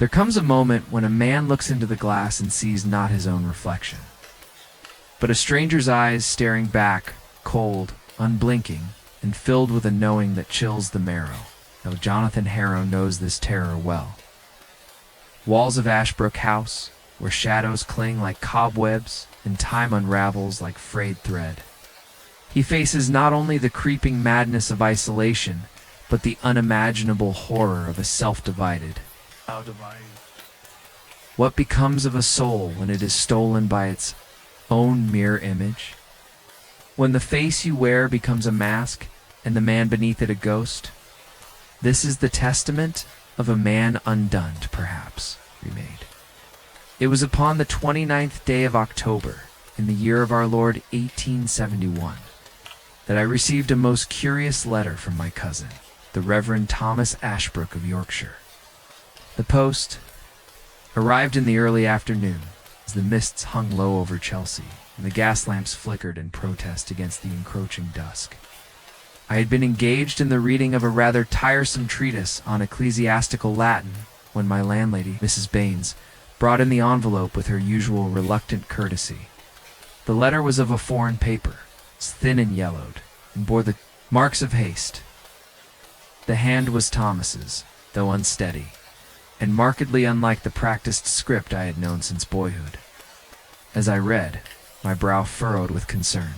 There comes a moment when a man looks into the glass and sees not his own reflection, but a stranger's eyes staring back, cold, unblinking, and filled with a knowing that chills the marrow. Now Jonathan Harrow knows this terror well. Walls of Ashbrook House, where shadows cling like cobwebs and time unravels like frayed thread. He faces not only the creeping madness of isolation, but the unimaginable horror of a self-divided. What becomes of a soul when it is stolen by its own mirror image? When the face you wear becomes a mask and the man beneath it a ghost? This is the testament of a man undone, perhaps, remade. It was upon the 29th day of October, in the year of our Lord 1871, that I received a most curious letter from my cousin, the Reverend Thomas Ashbrook of Yorkshire. The post arrived in the early afternoon, as the mists hung low over Chelsea, and the gas lamps flickered in protest against the encroaching dusk. I had been engaged in the reading of a rather tiresome treatise on ecclesiastical Latin when my landlady, Mrs. Baines, brought in the envelope with her usual reluctant courtesy. The letter was of a foreign paper, thin and yellowed, and bore the marks of haste. The hand was Thomas's, though unsteady, and markedly unlike the practiced script I had known since boyhood. As I read, my brow furrowed with concern.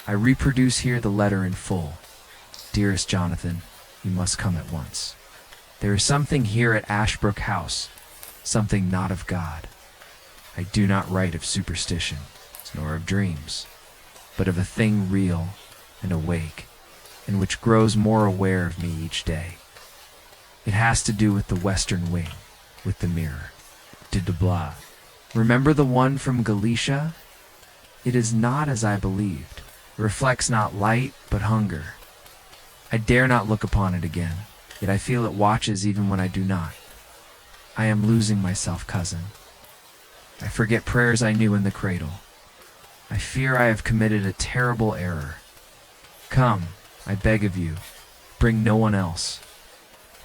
I reproduce here the letter in full. Dearest Jonathan, you must come at once. There is something here at Ashbrook House, something not of God. I do not write of superstition, nor of dreams, but of a thing real and awake, and which grows more aware of me each day. It has to do with the western wing, with the mirror. De Blois. Remember the one from Galicia? It is not as I believed. It reflects not light, but hunger. I dare not look upon it again, yet I feel it watches even when I do not. I am losing myself, cousin. I forget prayers I knew in the cradle. I fear I have committed a terrible error. Come, I beg of you, bring no one else,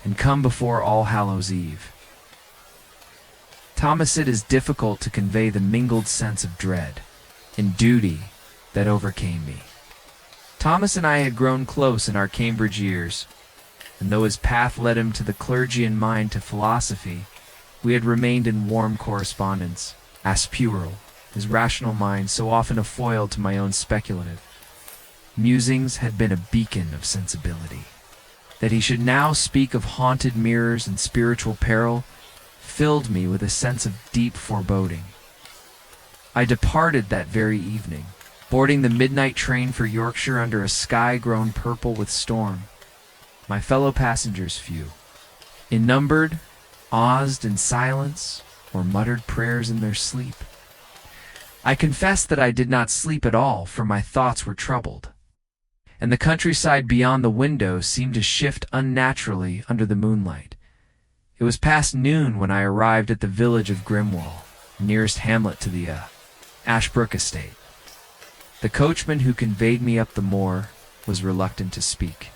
and come before All Hallows Eve. Thomas, it is difficult to convey the mingled sense of dread and duty that overcame me. Thomas and I had grown close in our Cambridge years, and though his path led him to the clergy and mine to philosophy, we had remained in warm correspondence, as puerile, his rational mind so often a foil to my own speculative. Musings had been a beacon of sensibility. That he should now speak of haunted mirrors and spiritual peril filled me with a sense of deep foreboding. I departed that very evening, boarding the midnight train for Yorkshire under a sky grown purple with storm. My fellow passengers few, in numbered, awed in silence, or muttered prayers in their sleep. I confess that I did not sleep at all, for my thoughts were troubled, and the countryside beyond the window seemed to shift unnaturally under the moonlight. It was past noon when I arrived at the village of Grimwall, nearest hamlet to the Ashbrook estate. The coachman who conveyed me up the moor was reluctant to speak,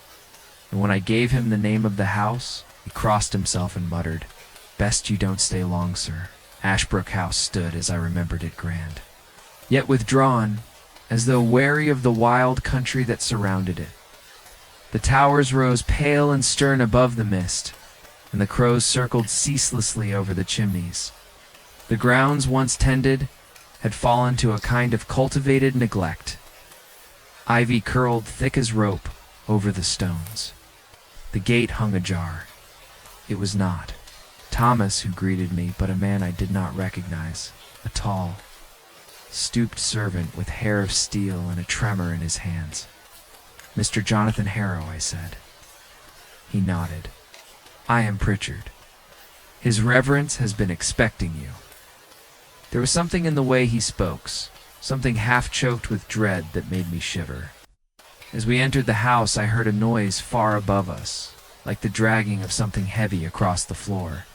and when I gave him the name of the house, he crossed himself and muttered, "Best you don't stay long, sir." Ashbrook House stood, as I remembered it, grand, yet withdrawn, as though wary of the wild country that surrounded it. The towers rose pale and stern above the mist, and the crows circled ceaselessly over the chimneys. The grounds once tended had fallen to a kind of cultivated neglect. Ivy curled thick as rope over the stones. The gate hung ajar. It was not Thomas who greeted me, but a man I did not recognize, a tall, stooped servant with hair of steel and a tremor in his hands. "Mr. Jonathan Harrow," I said. He nodded. "I am Pritchard. His Reverence has been expecting you." There was something in the way he spoke, something half-choked with dread that made me shiver. As we entered the house, I heard a noise far above us, like the dragging of something heavy across the floor.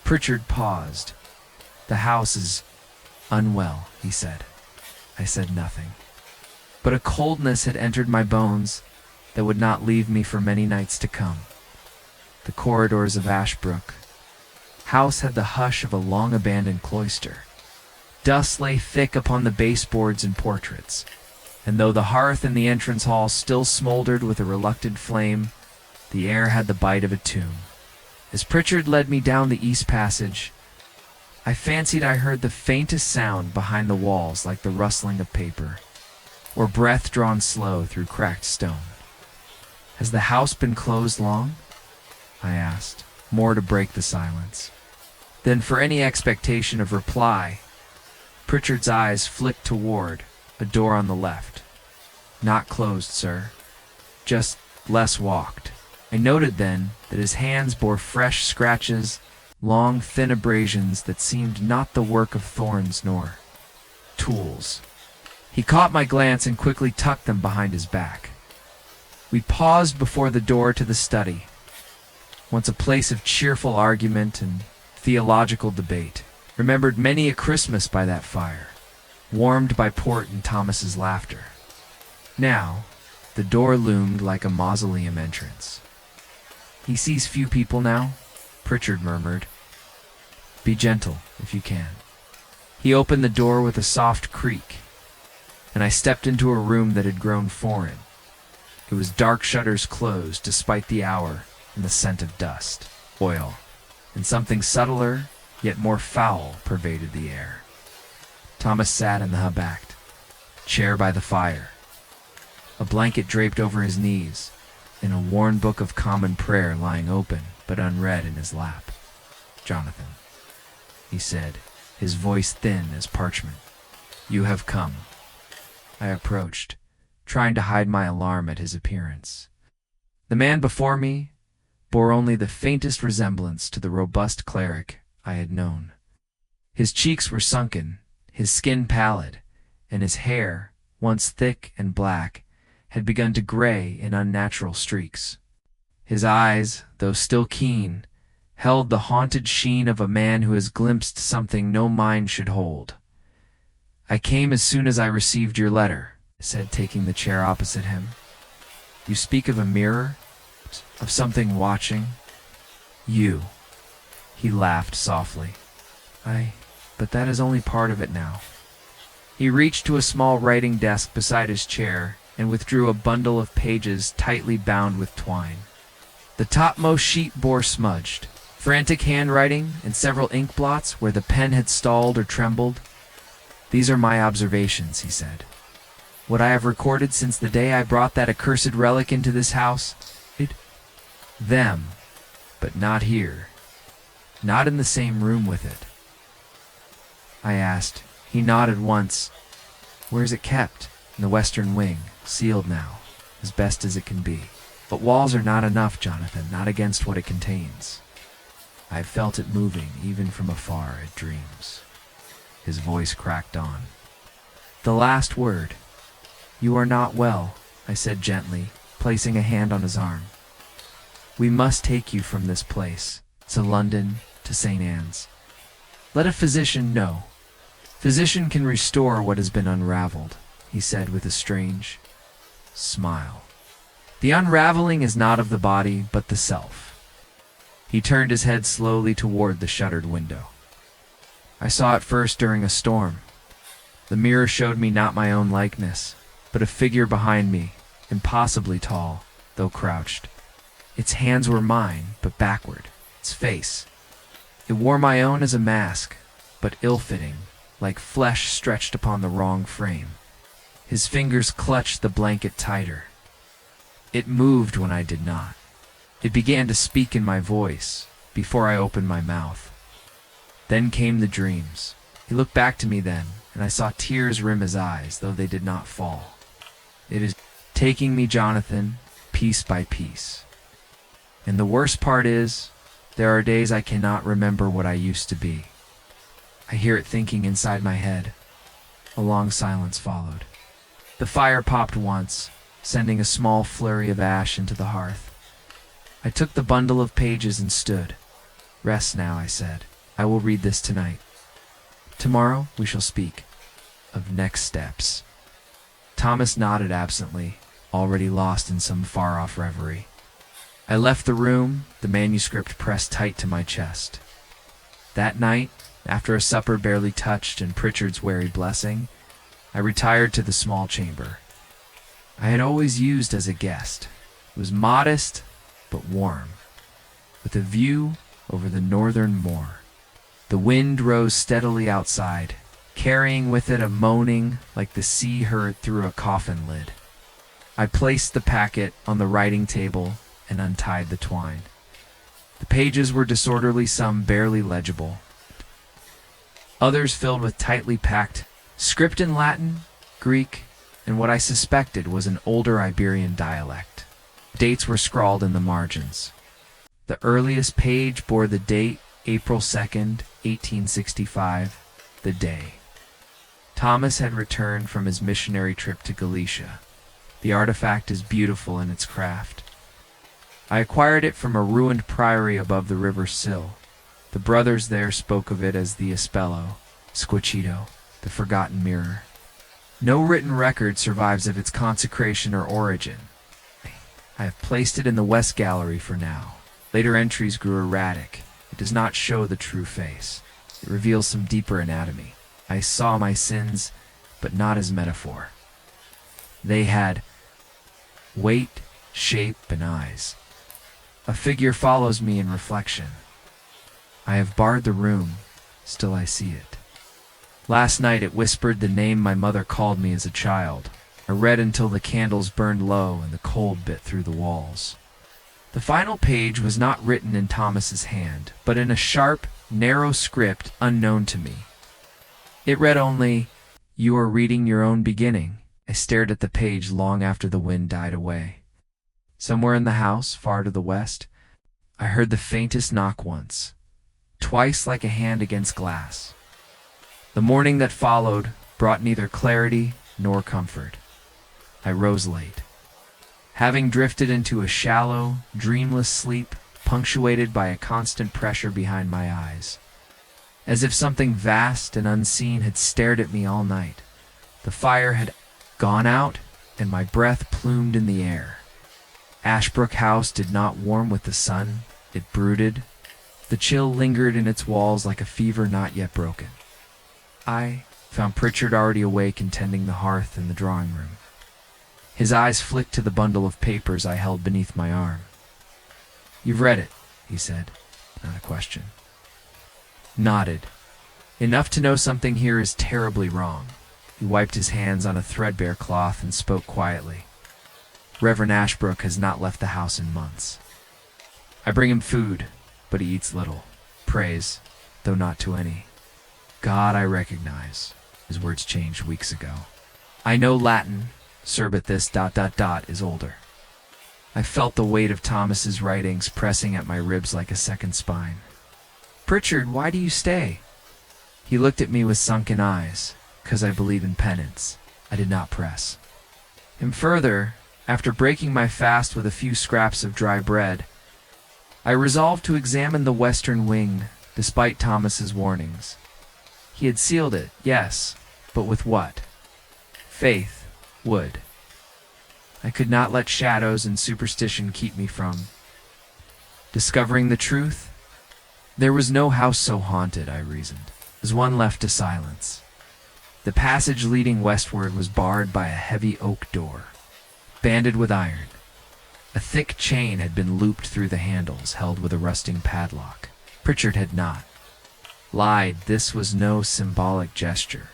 Pritchard paused. "The house is unwell," he said. I said nothing, but a coldness had entered my bones that would not leave me for many nights to come. The corridors of Ashbrook, house had the hush of a long-abandoned cloister. Dust lay thick upon the baseboards and portraits, and though the hearth in the entrance hall still smoldered with a reluctant flame, the air had the bite of a tomb. As Pritchard led me down the east passage, I fancied I heard the faintest sound behind the walls, like the rustling of paper, or breath drawn slow through cracked stone. "Has the house been closed long?" I asked, more to break the silence than for any expectation of reply. Pritchard's eyes flicked toward a door on the left. "Not closed, sir. Just less walked." I noted then that his hands bore fresh scratches, long, thin abrasions that seemed not the work of thorns nor tools. He caught my glance and quickly tucked them behind his back. We paused before the door to the study, once a place of cheerful argument and theological debate, remembered many a Christmas by that fire, warmed by port and Thomas's laughter. Now, the door loomed like a mausoleum entrance. "He sees few people now," Pritchard murmured. "Be gentle, if you can." He opened the door with a soft creak, and I stepped into a room that had grown foreign. It was dark, shutters closed despite the hour, and the scent of dust, oil, and something subtler, yet more foul, pervaded the air. Thomas sat in the hub-backed chair by the fire, a blanket draped over his knees, and a worn book of common prayer lying open but unread in his lap. "Jonathan," he said, his voice thin as parchment, "you have come." I approached, trying to hide my alarm at his appearance. The man before me bore only the faintest resemblance to the robust cleric I had known. His cheeks were sunken, his skin pallid, and his hair, once thick and black, had begun to gray in unnatural streaks. His eyes, though still keen, held the haunted sheen of a man who has glimpsed something no mind should hold. "I came as soon as I received your letter," I said, taking the chair opposite him. "You speak of a mirror, of something watching you." He laughed softly. But that is only part of it now." He reached to a small writing desk beside his chair and withdrew a bundle of pages tightly bound with twine. The topmost sheet bore smudged, frantic handwriting and several ink blots where the pen had stalled or trembled. "These are my observations," he said. "What I have recorded since the day I brought that accursed relic into this house. Them, but not here. Not in the same room with it." I asked. He nodded once. "Where is it kept?" "In the western wing, sealed now, as best as it can be. But walls are not enough, Jonathan, not against what it contains. I have felt it moving, even from afar, at dreams." His voice cracked on. "The last word. You are not well," I said gently, placing a hand on his arm. "We must take you from this place, to London, to St. Anne's. Let a physician know. Physician can restore what has been unraveled," he said with a strange smile. "The unraveling is not of the body, but the self." He turned his head slowly toward the shuttered window. I saw it first during a storm. The mirror showed me not my own likeness, but a figure behind me, impossibly tall, though crouched. Its hands were mine, but backward. Its face. It wore my own as a mask, but ill-fitting, like flesh stretched upon the wrong frame. His fingers clutched the blanket tighter. It moved when I did not. It began to speak in my voice, before I opened my mouth. Then came the dreams. He looked back to me then, and I saw tears rim his eyes, though they did not fall. "It is taking me, Jonathan, piece by piece. And the worst part is, there are days I cannot remember what I used to be. I hear it thinking inside my head." A long silence followed. The fire popped once, sending a small flurry of ash into the hearth. I took the bundle of pages and stood. "Rest now," I said. "I will read this tonight. Tomorrow we shall speak of next steps." Thomas nodded absently, already lost in some far-off reverie. I left the room, the manuscript pressed tight to my chest. That night, after a supper barely touched and Pritchard's wary blessing, I retired to the small chamber I had always used as a guest. It was modest, but warm, with a view over the northern moor. The wind rose steadily outside, carrying with it a moaning like the sea heard through a coffin lid. I placed the packet on the writing table and untied the twine. The pages were disorderly, some barely legible, others filled with tightly packed script in Latin, Greek, and what I suspected was an older Iberian dialect. Dates were scrawled in the margins. The earliest page bore the date April 2nd, 1865, the day. Thomas had returned from his missionary trip to Galicia. The artifact is beautiful in its craft. I acquired it from a ruined priory above the river's sill. The brothers there spoke of it as the Espello, Squachito, the forgotten mirror. No written record survives of its consecration or origin. I have placed it in the West Gallery for now. Later entries grew erratic. It does not show the true face. It reveals some deeper anatomy. I saw my sins, but not as metaphor. They had weight, shape, and eyes. A figure follows me in reflection. I have barred the room, still I see it. Last night it whispered the name my mother called me as a child. I read until the candles burned low and the cold bit through the walls. The final page was not written in Thomas's hand, but in a sharp, narrow script unknown to me. It read only, "You are reading your own beginning." I stared at the page long after the wind died away. Somewhere in the house, far to the west, I heard the faintest knock once, twice like a hand against glass. The morning that followed brought neither clarity nor comfort. I rose late, having drifted into a shallow, dreamless sleep punctuated by a constant pressure behind my eyes, as if something vast and unseen had stared at me all night. The fire had gone out, and my breath plumed in the air. Ashbrook House did not warm with the sun, it brooded. The chill lingered in its walls like a fever not yet broken. I found Pritchard already awake and tending the hearth in the drawing room. His eyes flicked to the bundle of papers I held beneath my arm. "You've read it," he said, not a question. Nodded. "Enough to know something here is terribly wrong." He wiped his hands on a threadbare cloth and spoke quietly. "Reverend Ashbrook has not left the house in months. I bring him food, but he eats little. Prays, though not to any. God I recognize." His words changed weeks ago. "I know Latin, sir, but this ... is older." I felt the weight of Thomas's writings pressing at my ribs like a second spine. "Pritchard, why do you stay?" He looked at me with sunken eyes. "'Cause I believe in penance." I did not press him further. After breaking my fast with a few scraps of dry bread, I resolved to examine the western wing, despite Thomas's warnings. He had sealed it, yes, but with what? Faith, wood. I could not let shadows and superstition keep me from discovering the truth. There was no house so haunted, I reasoned, as one left to silence. The passage leading westward was barred by a heavy oak door, banded with iron. A thick chain had been looped through the handles, held with a rusting padlock. Pritchard had not lied. This was no symbolic gesture.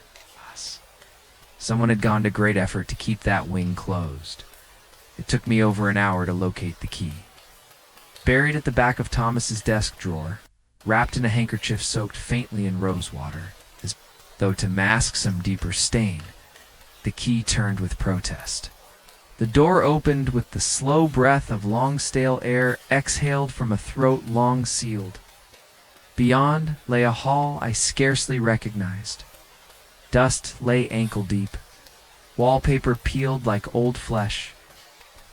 Someone had gone to great effort to keep that wing closed. It took me over an hour to locate the key. Buried at the back of Thomas's desk drawer, wrapped in a handkerchief soaked faintly in rose water, as though to mask some deeper stain, the key turned with protest. The door opened with the slow breath of long stale air exhaled from a throat long sealed. Beyond lay a hall I scarcely recognized. Dust lay ankle deep, wallpaper peeled like old flesh.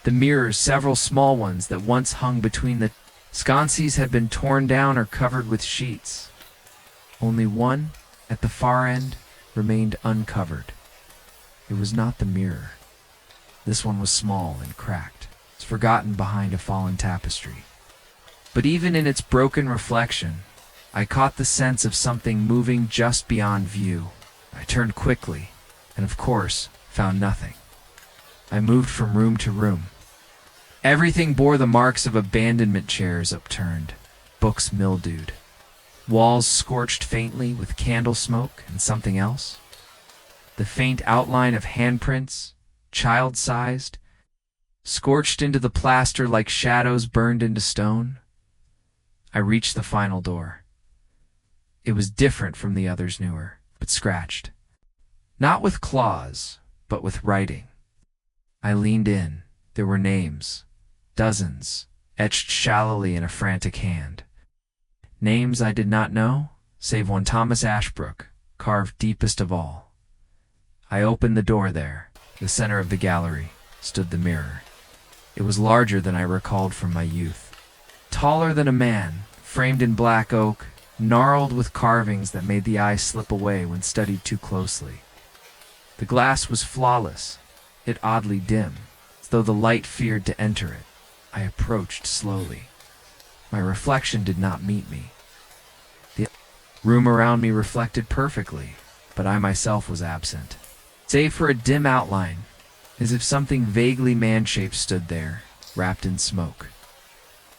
The mirrors, several small ones that once hung between the sconces, had been torn down or covered with sheets. Only one, at the far end, remained uncovered. It was not the mirror. This one was small and cracked. It was forgotten behind a fallen tapestry. But even in its broken reflection, I caught the sense of something moving just beyond view. I turned quickly, and of course, found nothing. I moved from room to room. Everything bore the marks of abandonment: chairs upturned, books mildewed, walls scorched faintly with candle smoke, and something else. The faint outline of handprints, child-sized, scorched into the plaster like shadows burned into stone. I reached the final door. It was different from the others, newer, but scratched. Not with claws, but with writing. I leaned in. There were names, dozens, etched shallowly in a frantic hand. Names I did not know, save one: Thomas Ashbrook, carved deepest of all. I opened the door. There, the center of the gallery, stood the mirror. It was larger than I recalled from my youth. Taller than a man, framed in black oak, gnarled with carvings that made the eye slip away when studied too closely. The glass was flawless, yet oddly dim, as though the light feared to enter it. I approached slowly. My reflection did not meet me. The room around me reflected perfectly, but I myself was absent, save for a dim outline, as if something vaguely man-shaped stood there, wrapped in smoke.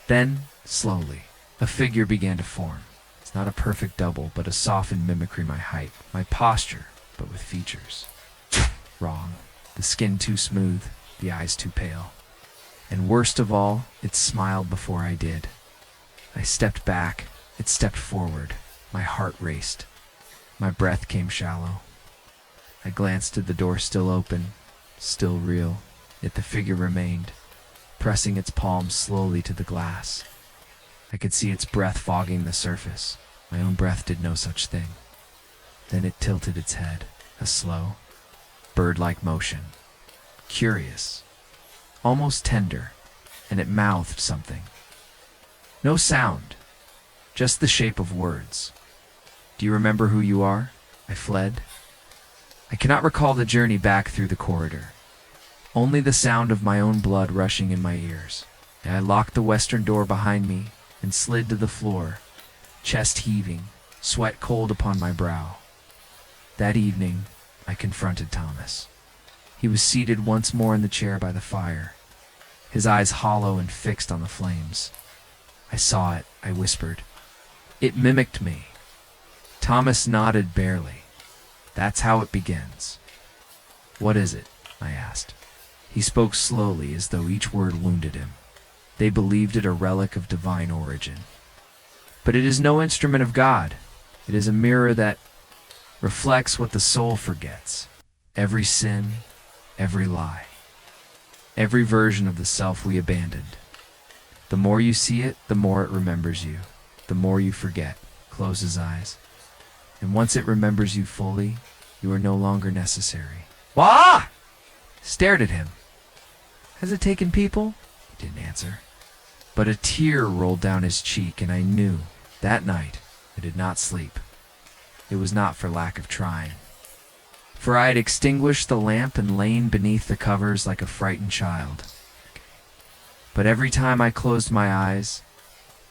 Then, slowly, a figure began to form. It's not a perfect double, but a softened mimicry: my height, my posture, but with features. Wrong. The skin too smooth, the eyes too pale. And worst of all, it smiled before I did. I stepped back, it stepped forward. My heart raced. My breath came shallow. I glanced at the door, still open, still real, yet the figure remained, pressing its palms slowly to the glass. I could see its breath fogging the surface. My own breath did no such thing. Then it tilted its head, a slow, bird-like motion, curious, almost tender, and it mouthed something. No sound, just the shape of words. "Do you remember who you are?" I fled. I cannot recall the journey back through the corridor. Only the sound of my own blood rushing in my ears. I locked the western door behind me and slid to the floor, chest heaving, sweat cold upon my brow. That evening, I confronted Thomas. He was seated once more in the chair by the fire, his eyes hollow and fixed on the flames. I saw it, I whispered. It mimicked me. Thomas nodded barely. "That's how it begins." "What is it?" I asked. He spoke slowly, as though each word wounded him. "They believed it a relic of divine origin. But it is no instrument of God. It is a mirror that reflects what the soul forgets. Every sin, every lie, every version of the self we abandoned. The more you see it, the more it remembers you. The more you forget, close his eyes. And once it remembers you fully, you are no longer necessary." "Wah!" Stared at him. "Has it taken people?" He didn't answer. But a tear rolled down his cheek, and I knew, that night, I did not sleep. It was not for lack of trying. For I had extinguished the lamp and lain beneath the covers like a frightened child. But every time I closed my eyes,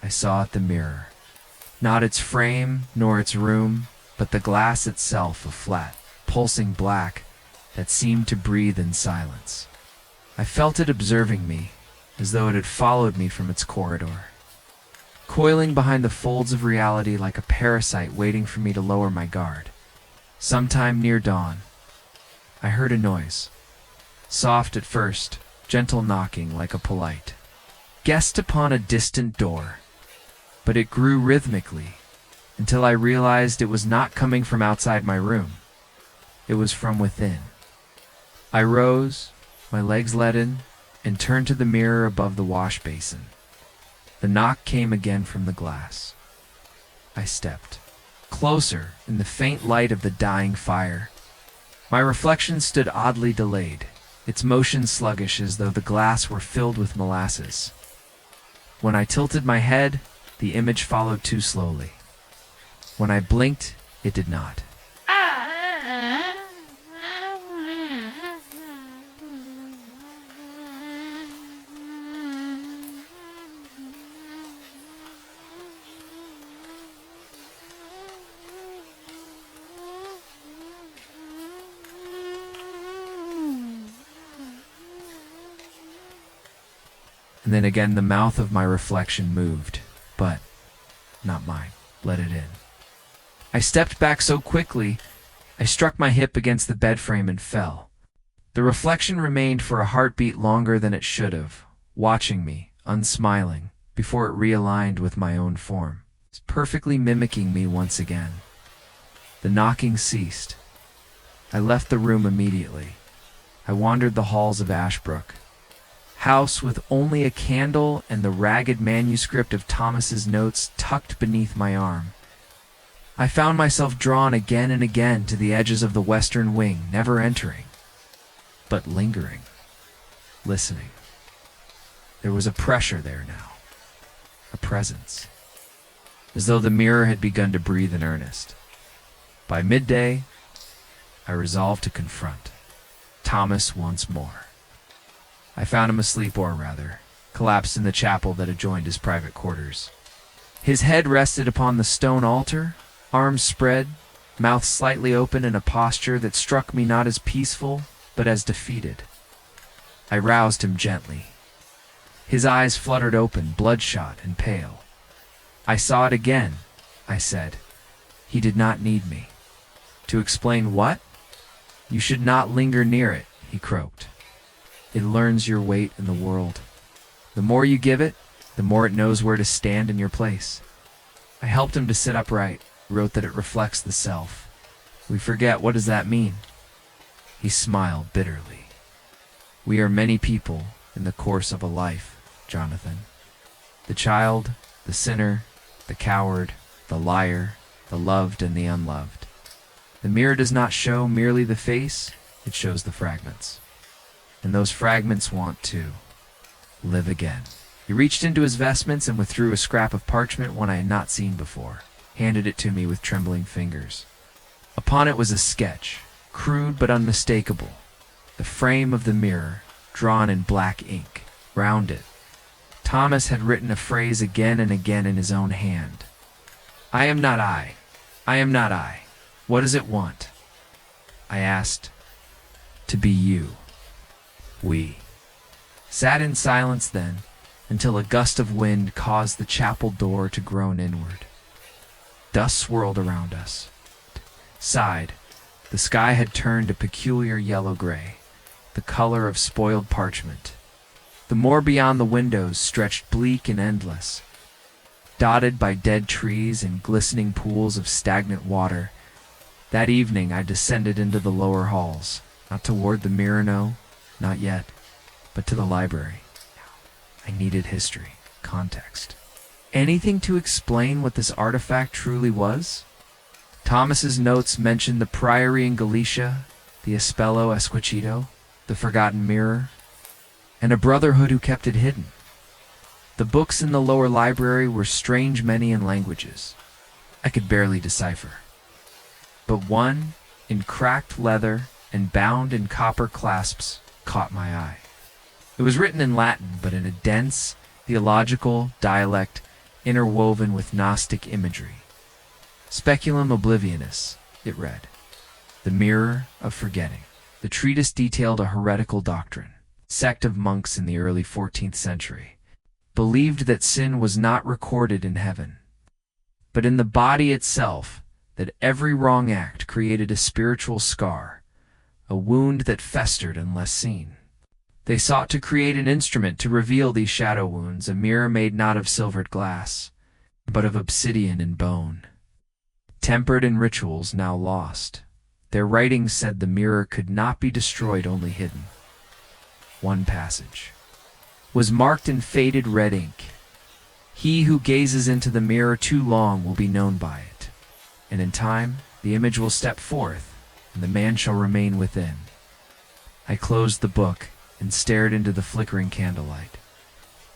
I saw at the mirror. Not its frame, nor its room, but the glass itself, a flat, pulsing black that seemed to breathe in silence. I felt it observing me, as though it had followed me from its corridor, coiling behind the folds of reality like a parasite waiting for me to lower my guard. Sometime near dawn, I heard a noise. Soft at first, gentle knocking like a polite guest upon a distant door. But it grew rhythmically, until I realized it was not coming from outside my room. It was from within. I rose, my legs leaden, and turned to the mirror above the wash basin. The knock came again from the glass. I stepped closer in the faint light of the dying fire. My reflection stood oddly delayed, its motion sluggish as though the glass were filled with molasses. When I tilted my head, the image followed too slowly. When I blinked, it did not. And then again the mouth of my reflection moved, but not mine. Let it in. I stepped back so quickly, I struck my hip against the bed frame and fell. The reflection remained for a heartbeat longer than it should have, watching me, unsmiling, before it realigned with my own form. It's perfectly mimicking me once again. The knocking ceased. I left the room immediately. I wandered the halls of Ashbrook, house with only a candle and the ragged manuscript of Thomas's notes tucked beneath my arm. I found myself drawn again and again to the edges of the western wing, never entering, but lingering, listening. There was a pressure there now, a presence, as though the mirror had begun to breathe in earnest. By midday, I resolved to confront Thomas once more. I found him asleep, or rather, collapsed in the chapel that adjoined his private quarters. His head rested upon the stone altar, arms spread, mouth slightly open in a posture that struck me not as peaceful, but as defeated. I roused him gently. His eyes fluttered open, bloodshot and pale. "I saw it again," I said. "He did not need me." "To explain what?" "You should not linger near it," he croaked. "It learns your weight in the world. The more you give it, the more it knows where to stand in your place." I helped him to sit upright, wrote that it reflects the self. "We forget, what does that mean?" He smiled bitterly. "We are many people in the course of a life, Jonathan. The child, the sinner, the coward, the liar, the loved and the unloved. The mirror does not show merely the face, it shows the fragments. And those fragments want to live again." He reached into his vestments and withdrew a scrap of parchment, one I had not seen before, handed it to me with trembling fingers. Upon it was a sketch, crude but unmistakable, the frame of the mirror, drawn in black ink. Round it, Thomas had written a phrase again and again in his own hand. "I am not I. I am not I. What does it want?" I asked. "To be you." We sat in silence then, until a gust of wind caused the chapel door to groan inward. Dust swirled around us. Sighed. The sky had turned a peculiar yellow-gray, the color of spoiled parchment. The moor beyond the windows stretched bleak and endless, dotted by dead trees and glistening pools of stagnant water. That evening I descended into the lower halls, not toward the mirror, no, not yet, but to the library. I needed history, context, anything to explain what this artifact truly was. Thomas's notes mentioned the priory in Galicia, the Espello Esquicito, the forgotten mirror, and a brotherhood who kept it hidden. The books in the lower library were strange many in languages I could barely decipher. But one, in cracked leather and bound in copper clasps, caught my eye. It was written in Latin, but in a dense, theological dialect interwoven with Gnostic imagery. Speculum Oblivionis, it read. The Mirror of Forgetting. The treatise detailed a heretical doctrine. Sect of monks in the early 14th century believed that sin was not recorded in heaven, but in the body itself, that every wrong act created a spiritual scar, a wound that festered unless seen. They sought to create an instrument to reveal these shadow wounds, a mirror made not of silvered glass, but of obsidian and bone. Tempered in rituals now lost, their writings said the mirror could not be destroyed, only hidden. One passage was marked in faded red ink. He who gazes into the mirror too long will be known by it, and in time the image will step forth, and the man shall remain within. I closed the book and stared into the flickering candlelight.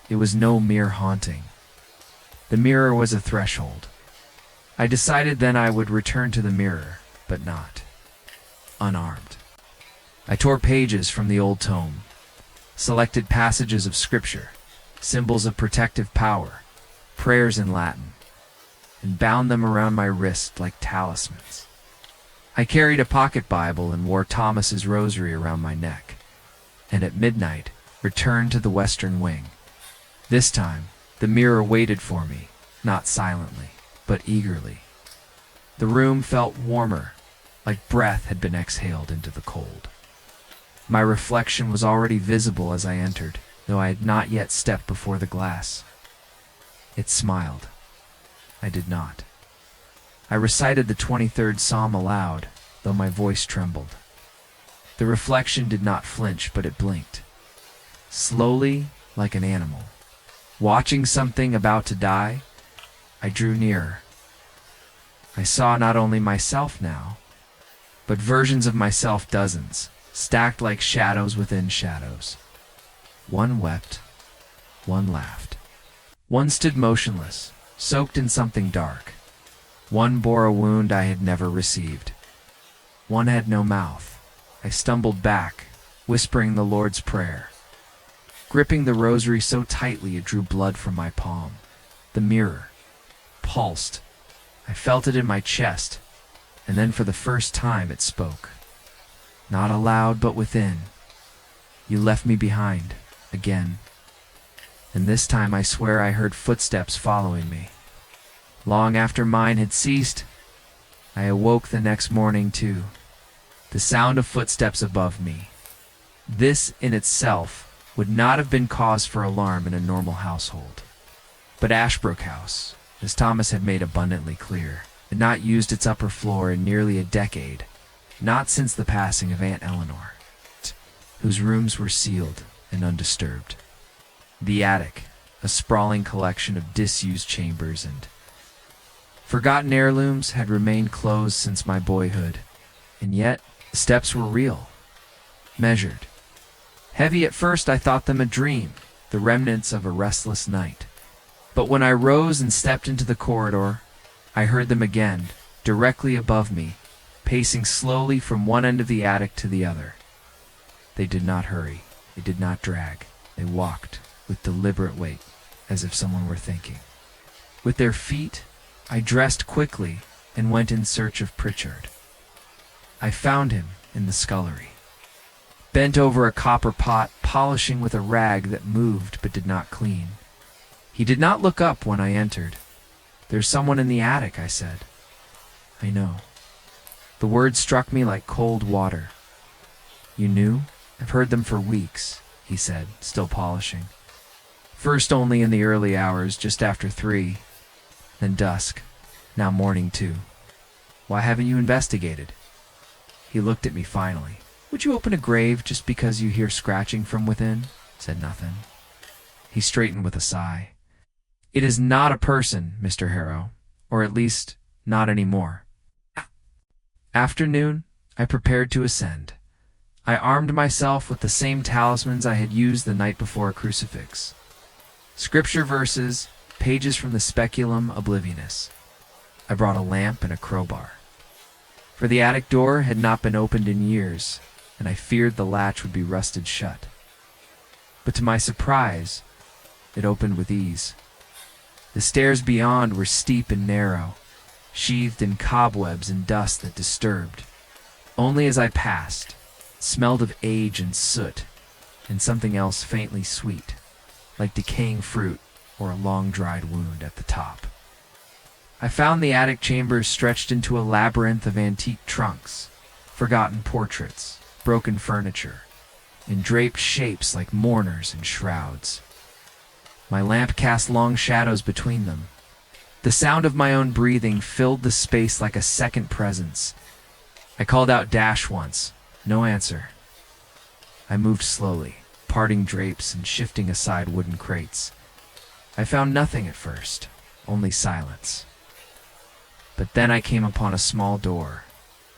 It was no mere haunting. The mirror was a threshold. I decided then I would return to the mirror, but not unarmed. I tore pages from the old tome, selected passages of scripture, symbols of protective power, prayers in Latin, and bound them around my wrist like talismans. I carried a pocket Bible and wore Thomas's rosary around my neck, and at midnight returned to the western wing, This time, the mirror waited for me, not silently, but eagerly. The room felt warmer, like breath had been exhaled into the cold. My reflection was already visible as I entered, though I had not yet stepped before the glass. It smiled. I did not. I recited the 23rd Psalm aloud, though my voice trembled. The reflection did not flinch, but it blinked. Slowly, like an animal. Watching something about to die, I drew nearer. I saw not only myself now, but versions of myself dozens, stacked like shadows within shadows. One wept, one laughed. One stood motionless, soaked in something dark. One bore a wound I had never received. One had no mouth. I stumbled back, whispering the Lord's Prayer. Gripping the rosary so tightly it drew blood from my palm. The mirror pulsed. I felt it in my chest, and then for the first time it spoke. Not aloud, but within. You left me behind, again. And this time I swear I heard footsteps following me. Long after mine had ceased, I awoke the next morning to the sound of footsteps above me. This in itself would not have been cause for alarm in a normal household. But Ashbrook House, as Thomas had made abundantly clear, had not used its upper floor in nearly a decade, not since the passing of Aunt Eleanor, whose rooms were sealed and undisturbed. The attic, a sprawling collection of disused chambers and forgotten heirlooms, had remained closed since my boyhood, and yet the steps were real, measured. Heavy at first, I thought them a dream, the remnants of a restless night. But when I rose and stepped into the corridor, I heard them again, directly above me, pacing slowly from one end of the attic to the other. They did not hurry, they did not drag, they walked with deliberate weight, as if someone were thinking. With their feet, I dressed quickly and went in search of Pritchard. I found him in the scullery, bent over a copper pot, polishing with a rag that moved but did not clean. He did not look up when I entered. "There's someone in the attic," I said. "I know." The words struck me like cold water. "You knew? I've heard them for weeks," he said, still polishing. "First only in the early hours, just after 3, then dusk, now morning too. Why haven't you investigated?" He looked at me finally. "Would you open a grave just because you hear scratching from within?" Said nothing. He straightened with a sigh. "It is not a person, Mr. Harrow, or at least not anymore." Afternoon, I prepared to ascend. I armed myself with the same talismans I had used the night before a crucifix. Scripture verses, pages from the Speculum Oblivionis. I brought a lamp and a crowbar. For the attic door had not been opened in years, and I feared the latch would be rusted shut. But to my surprise, it opened with ease. The stairs beyond were steep and narrow, sheathed in cobwebs and dust that disturbed. Only as I passed, it smelled of age and soot, and something else faintly sweet, like decaying fruit or a long-dried wound at the top. I found the attic chambers stretched into a labyrinth of antique trunks, forgotten portraits, broken furniture, and draped shapes like mourners in shrouds. My lamp cast long shadows between them. The sound of my own breathing filled the space like a second presence. I called out Dash once, no answer. I moved slowly, parting drapes and shifting aside wooden crates. I found nothing at first, only silence. But then I came upon a small door,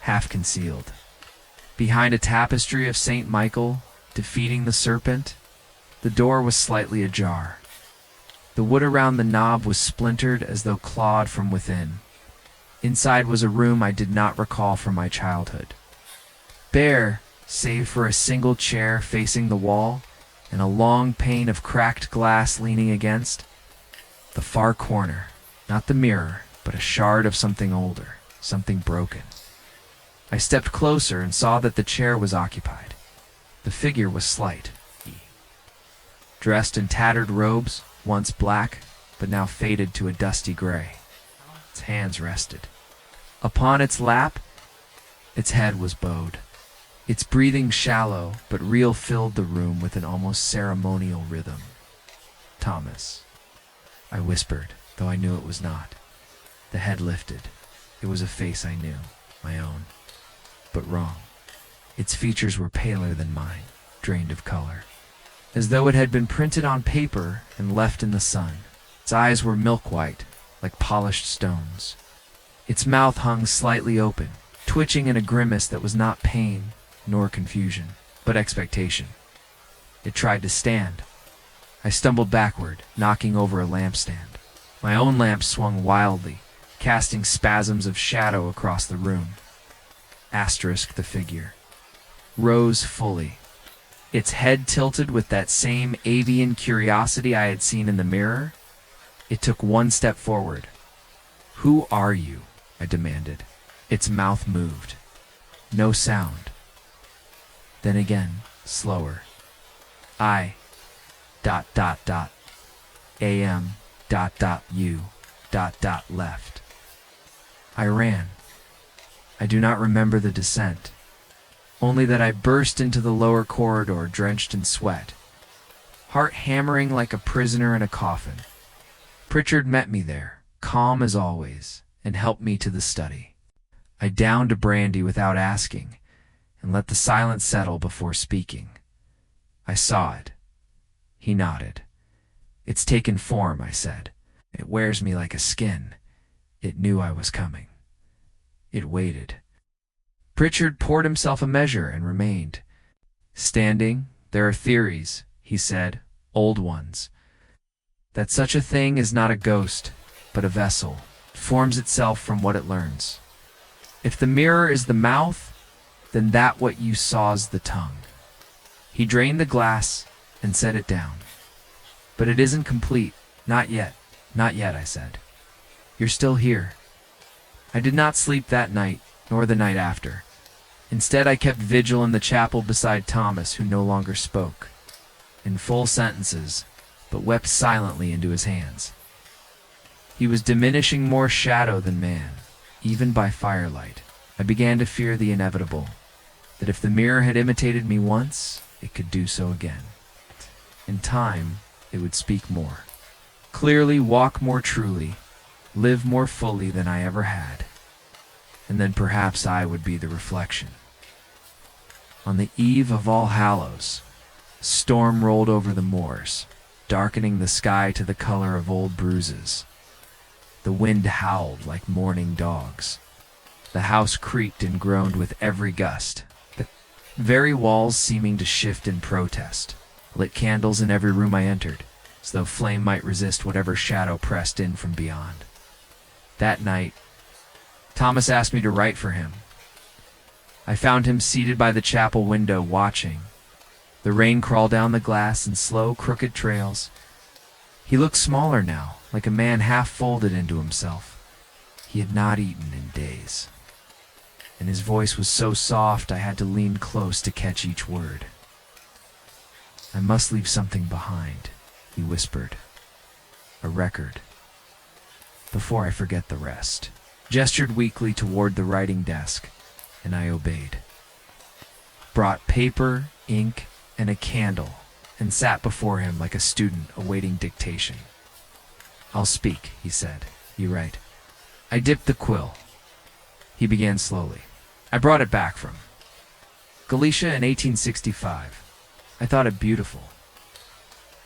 half concealed. Behind a tapestry of St. Michael, defeating the serpent, the door was slightly ajar. The wood around the knob was splintered as though clawed from within. Inside was a room I did not recall from my childhood. Bare, save for a single chair facing the wall and a long pane of cracked glass leaning against. The far corner, not the mirror, but a shard of something older, something broken. I stepped closer and saw that the chair was occupied. The figure was slight, dressed in tattered robes, once black, but now faded to a dusty gray. Its hands rested. Upon its lap, its head was bowed. Its breathing shallow, but real, filled the room with an almost ceremonial rhythm. "Thomas," I whispered, though I knew it was not. The head lifted. It was a face I knew, my own, but wrong. Its features were paler than mine, drained of color, as though it had been printed on paper and left in the sun. Its eyes were milk-white, like polished stones. Its mouth hung slightly open, twitching in a grimace that was not pain nor confusion, but expectation. It tried to stand. I stumbled backward, knocking over a lampstand. My own lamp swung wildly, casting spasms of shadow across the room. Asterisk the figure rose fully, its head tilted with that same avian curiosity I had seen in the mirror. It took one step forward. "Who are you?" I demanded. Its mouth moved. No sound. Then again, slower. "I am left." I ran. I do not remember the descent, only that I burst into the lower corridor drenched in sweat, heart hammering like a prisoner in a coffin. Pritchard met me there, calm as always, and helped me to the study. I downed a brandy without asking, and let the silence settle before speaking. I saw it. He nodded. "It's taken form," I said. "It wears me like a skin." It knew I was coming. It waited. Pritchard poured himself a measure and remained. "Standing, there are theories," he said, "old ones, that such a thing is not a ghost, but a vessel. It forms itself from what it learns. If the mirror is the mouth, then that what you saw's the tongue." He drained the glass and set it down. "But it isn't complete. Not yet. Not yet," I said. "You're still here." I did not sleep that night, nor the night after. Instead, I kept vigil in the chapel beside Thomas, who no longer spoke, in full sentences, but wept silently into his hands. He was diminishing more shadow than man, even by firelight. I began to fear the inevitable, that if the mirror had imitated me once, it could do so again. In time, it would speak more clearly, walk more truly, live more fully than I ever had. And then perhaps I would be the reflection. On the eve of All Hallows, a storm rolled over the moors, darkening the sky to the color of old bruises. The wind howled like mourning dogs. The house creaked and groaned with every gust, the very walls seeming to shift in protest. Lit candles in every room I entered, as though flame might resist whatever shadow pressed in from beyond. That night, Thomas asked me to write for him. I found him seated by the chapel window, watching. The rain crawled down the glass in slow, crooked trails. He looked smaller now, like a man half folded into himself. He had not eaten in days, and his voice was so soft I had to lean close to catch each word. "I must leave something behind," he whispered. "A record. Before I forget the rest." Gestured weakly toward the writing desk, and I obeyed. Brought paper, ink, and a candle, and sat before him like a student awaiting dictation. "I'll speak," he said. "You write." I dipped the quill. He began slowly. I brought it back from Galicia in 1865. I thought it beautiful,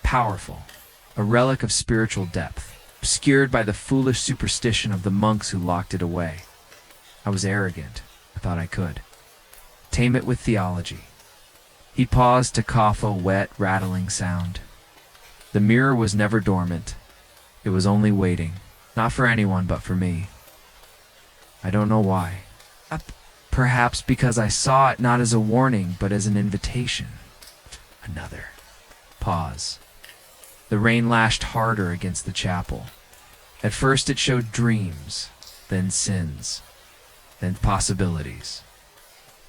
powerful, a relic of spiritual depth, obscured by the foolish superstition of the monks who locked it away. I was arrogant. I thought I could tame it with theology. He paused to cough a wet, rattling sound. The mirror was never dormant. It was only waiting, not for anyone but for me. I don't know why. Perhaps because I saw it not as a warning, but as an invitation. Another pause. The rain lashed harder against the chapel. At first it showed dreams, then sins, then possibilities.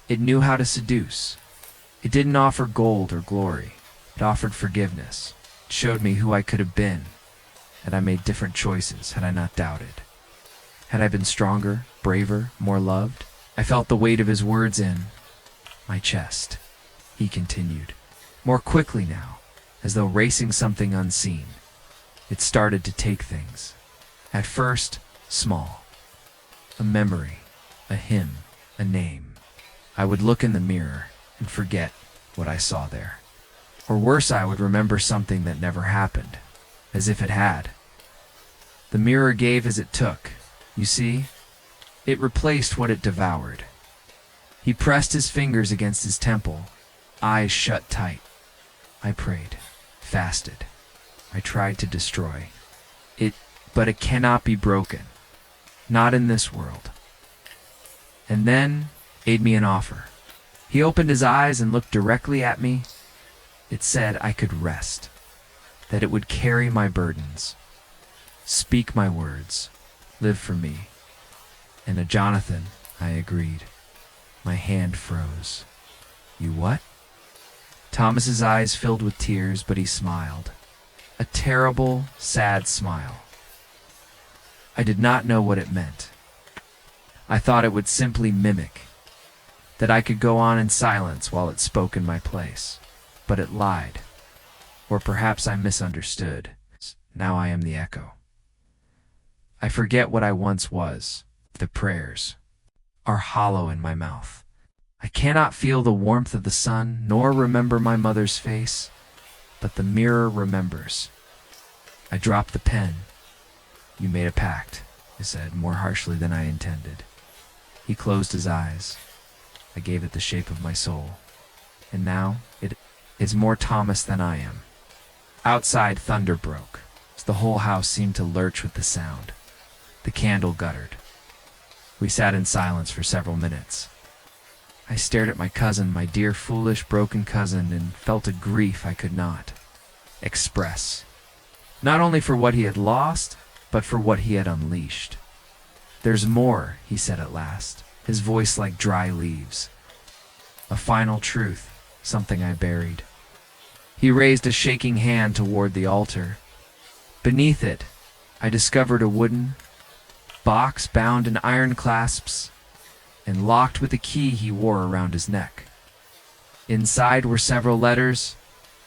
It knew how to seduce. It didn't offer gold or glory. It offered forgiveness. It showed me who I could have been, Had I made different choices, had I not doubted? Had I been stronger, braver, more loved? I felt the weight of his words in my chest. He continued, more quickly now, as though racing something unseen. It started to take things. At first, small. A memory, a hymn, a name. I would look in the mirror and forget what I saw there. Or worse, I would remember something that never happened, as if it had. The mirror gave as it took. You see, it replaced what it devoured. He pressed his fingers against his temple, eyes shut tight. I prayed, fasted. I tried to destroy it, but it cannot be broken. Not in this world. And then, made me an offer. He opened his eyes and looked directly at me. It said I could rest, that it would carry my burdens, speak my words, live for me. And a Jonathan, I agreed. My hand froze. You what? Thomas's eyes filled with tears, but he smiled. A terrible, sad smile. I did not know what it meant. I thought it would simply mimic, that I could go on in silence while it spoke in my place. But it lied. Or perhaps I misunderstood. Now I am the echo. I forget what I once was. The prayers are hollow in my mouth. I cannot feel the warmth of the sun, nor remember my mother's face, but the mirror remembers. I dropped the pen. You made a pact, I said, more harshly than I intended. He closed his eyes. I gave it the shape of my soul. And now it is more Thomas than I am. Outside, thunder broke. The whole house seemed to lurch with the sound. The candle guttered. We sat in silence for several minutes. I stared at my cousin, my dear, foolish, broken cousin, and felt a grief I could not express. Not only for what he had lost, but for what he had unleashed. There's more, he said at last, his voice like dry leaves. A final truth, something I buried. He raised a shaking hand toward the altar. Beneath it, I discovered a wooden box bound in iron clasps and locked with a key he wore around his neck. Inside were several letters,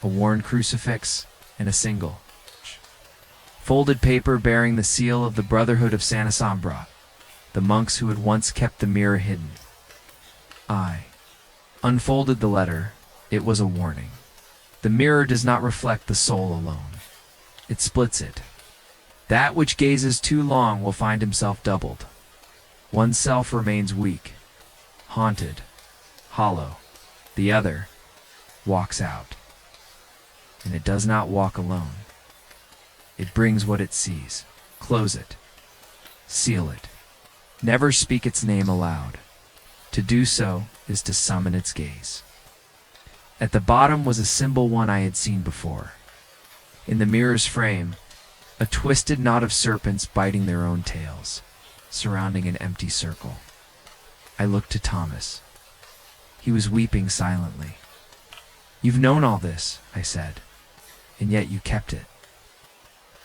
a worn crucifix, and a single folded paper bearing the seal of the Brotherhood of Santa Sombra, the monks who had once kept the mirror hidden. I unfolded the letter. It was a warning. The mirror does not reflect the soul alone. It splits it. That which gazes too long will find himself doubled. One self remains weak, haunted, hollow. The other walks out. And it does not walk alone. It brings what it sees. Close it. Seal it. Never speak its name aloud. To do so is to summon its gaze. At the bottom was a symbol one I had seen before. In the mirror's frame, a twisted knot of serpents biting their own tails, surrounding an empty circle. I looked to Thomas. He was weeping silently. You've known all this, I said, and yet you kept it.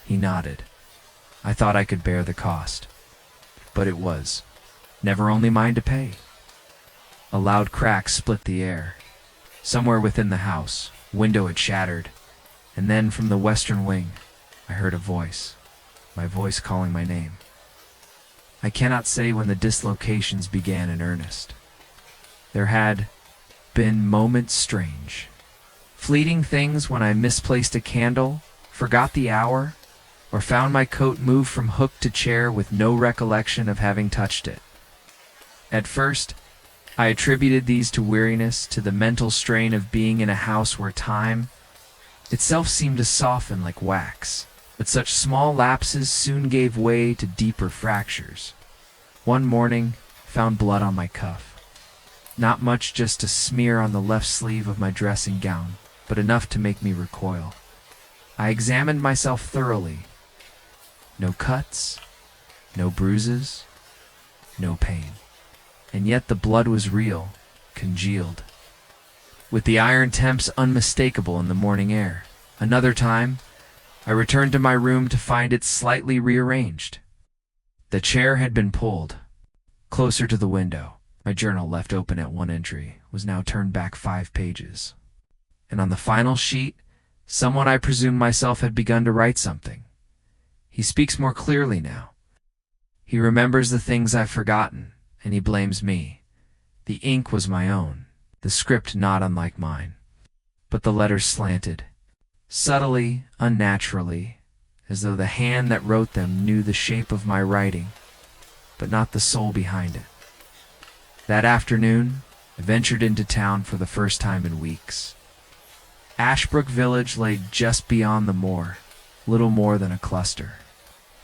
He nodded. I thought I could bear the cost, but it was never only mine to pay. A loud crack split the air. Somewhere within the house, window had shattered, and then from the western wing, I heard a voice, my voice calling my name. I cannot say when the dislocations began in earnest. There had been moments strange, fleeting things when I misplaced a candle, forgot the hour, or found my coat move from hook to chair with no recollection of having touched it. At first, I attributed these to weariness, to the mental strain of being in a house where time itself seemed to soften like wax. But such small lapses soon gave way to deeper fractures. One morning, found blood on my cuff. Not much, just a smear on the left sleeve of my dressing gown, but enough to make me recoil. I examined myself thoroughly. No cuts, no bruises, no pain. And yet the blood was real, congealed, with the iron temps unmistakable in the morning air. Another time, I returned to my room to find it slightly rearranged. The chair had been pulled closer to the window. My journal, left open at one entry, was now turned back 5 pages. And on the final sheet, someone I presume myself had begun to write something. He speaks more clearly now. He remembers the things I've forgotten, and he blames me. The ink was my own, the script not unlike mine. But the letters slanted, subtly, unnaturally, as though the hand that wrote them knew the shape of my writing, but not the soul behind it. That afternoon, I ventured into town for the first time in weeks. Ashbrook Village lay just beyond the moor, little more than a cluster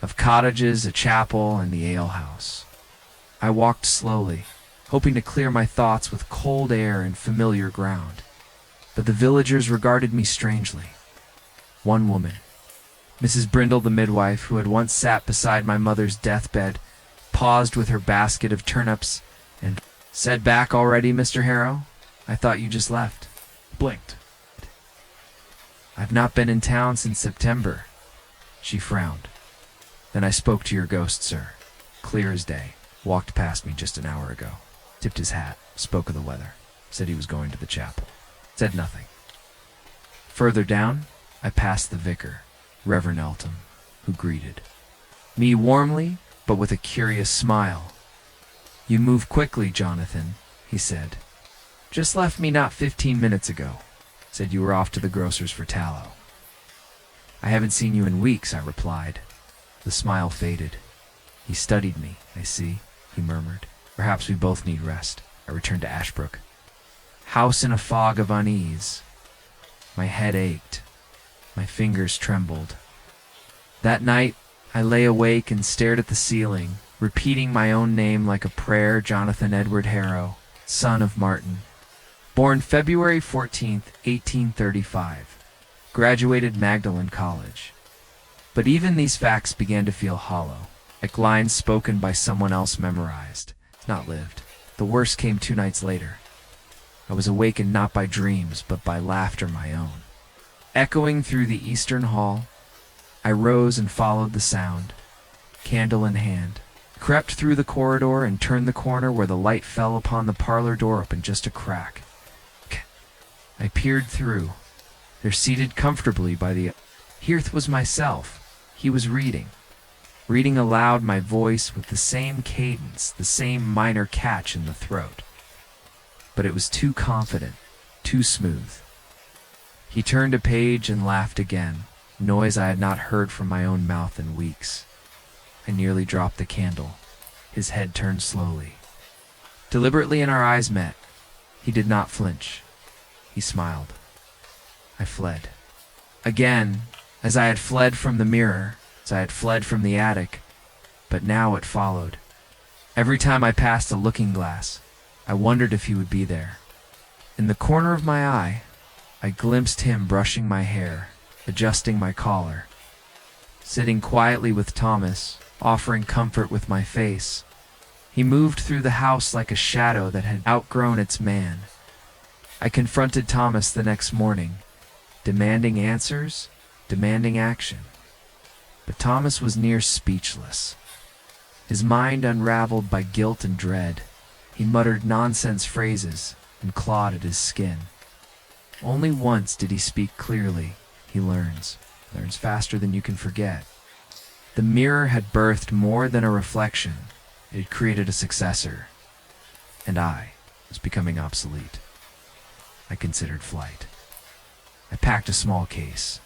of cottages, a chapel, and the alehouse. I walked slowly, hoping to clear my thoughts with cold air and familiar ground. But the villagers regarded me strangely. One woman, Mrs. Brindle the midwife, who had once sat beside my mother's deathbed, paused with her basket of turnips and said, "Back already, Mr. Harrow? I thought you just left." Blinked. "I've not been in town since September." She frowned. "Then I spoke to your ghost, sir. Clear as day. Walked past me just an hour ago. Tipped his hat, spoke of the weather. Said he was going to the chapel. Said nothing." Further down, I passed the vicar, Reverend Eltham, who greeted me warmly, but with a curious smile. "You move quickly, Jonathan," he said. "Just left me not 15 minutes ago. Said you were off to the grocer's for tallow." "I haven't seen you in weeks," I replied. The smile faded. "He studied me, I see," he murmured. "Perhaps we both need rest." I returned to Ashbrook. House in a fog of unease. My head ached. My fingers trembled. That night, I lay awake and stared at the ceiling, repeating my own name like a prayer. Jonathan Edward Harrow, son of Martin. Born February 14th, 1835. Graduated Magdalen College. But even these facts began to feel hollow, like lines spoken by someone else, memorized, not lived. The worst came 2 nights later. I was awakened not by dreams, but by laughter my own. Echoing through the eastern hall, I rose and followed the sound, candle in hand, crept through the corridor and turned the corner where the light fell upon the parlor door open just a crack. I peered through. There, seated comfortably by the hearth, was myself. He was reading aloud, my voice with the same cadence, the same minor catch in the throat. But it was too confident, too smooth. He turned a page and laughed again, noise I had not heard from my own mouth in weeks. I nearly dropped the candle. His head turned slowly, deliberately, and our eyes met. He did not flinch. He smiled. I fled. Again, as I had fled from the mirror, as I had fled from the attic, but now it followed. Every time I passed a looking-glass, I wondered if he would be there. In the corner of my eye, I glimpsed him brushing my hair, adjusting my collar, sitting quietly with Thomas, offering comfort with my face. He moved through the house like a shadow that had outgrown its man. I confronted Thomas the next morning, demanding answers, demanding action. But Thomas was near speechless, his mind unraveled by guilt and dread. He muttered nonsense phrases and clawed at his skin. Only once did he speak clearly. He learns faster than you can forget. The mirror had birthed more than a reflection. It had created a successor, and I was becoming obsolete. I considered flight. I packed a small case.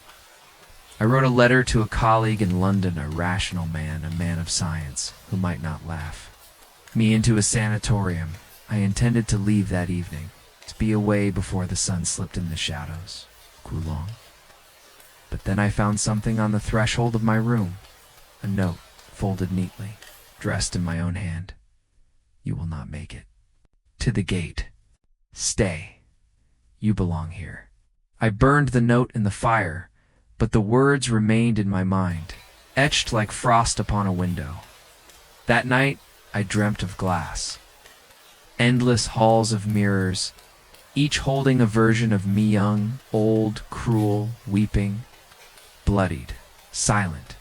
I wrote a letter to a colleague in London, a rational man, a man of science, who might not laugh me into a sanatorium. I intended to leave that evening, to be away before the sun slipped in the shadows, grew long. But then I found something on the threshold of my room, a note, folded neatly, dressed in my own hand. "You will not make it. To the gate. Stay. You belong here." I burned the note in the fire, but the words remained in my mind, etched like frost upon a window. That night, I dreamt of glass. Endless halls of mirrors, each holding a version of me, young, old, cruel, weeping, bloodied. silent.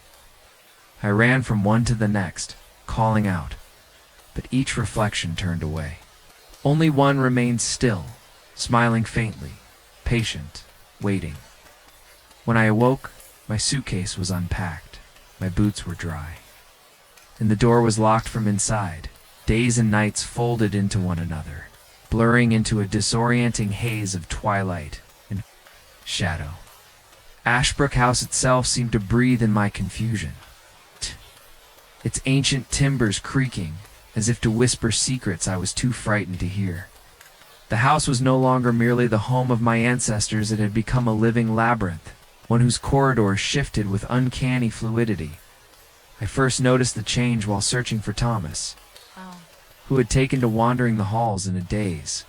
I ran from one to the next, calling out, but each reflection turned away. Only one remained still, smiling faintly, patient, waiting. When I awoke, my suitcase was unpacked, my boots were dry, and the door was locked from inside. Days and nights folded into one another, blurring into a disorienting haze of twilight and shadow. Ashbrook House itself seemed to breathe in my confusion, its ancient timbers creaking, as if to whisper secrets I was too frightened to hear. The house was no longer merely the home of my ancestors, it had become a living labyrinth, one whose corridors shifted with uncanny fluidity. I first noticed the change while searching for Thomas, who had taken to wandering the halls in a daze,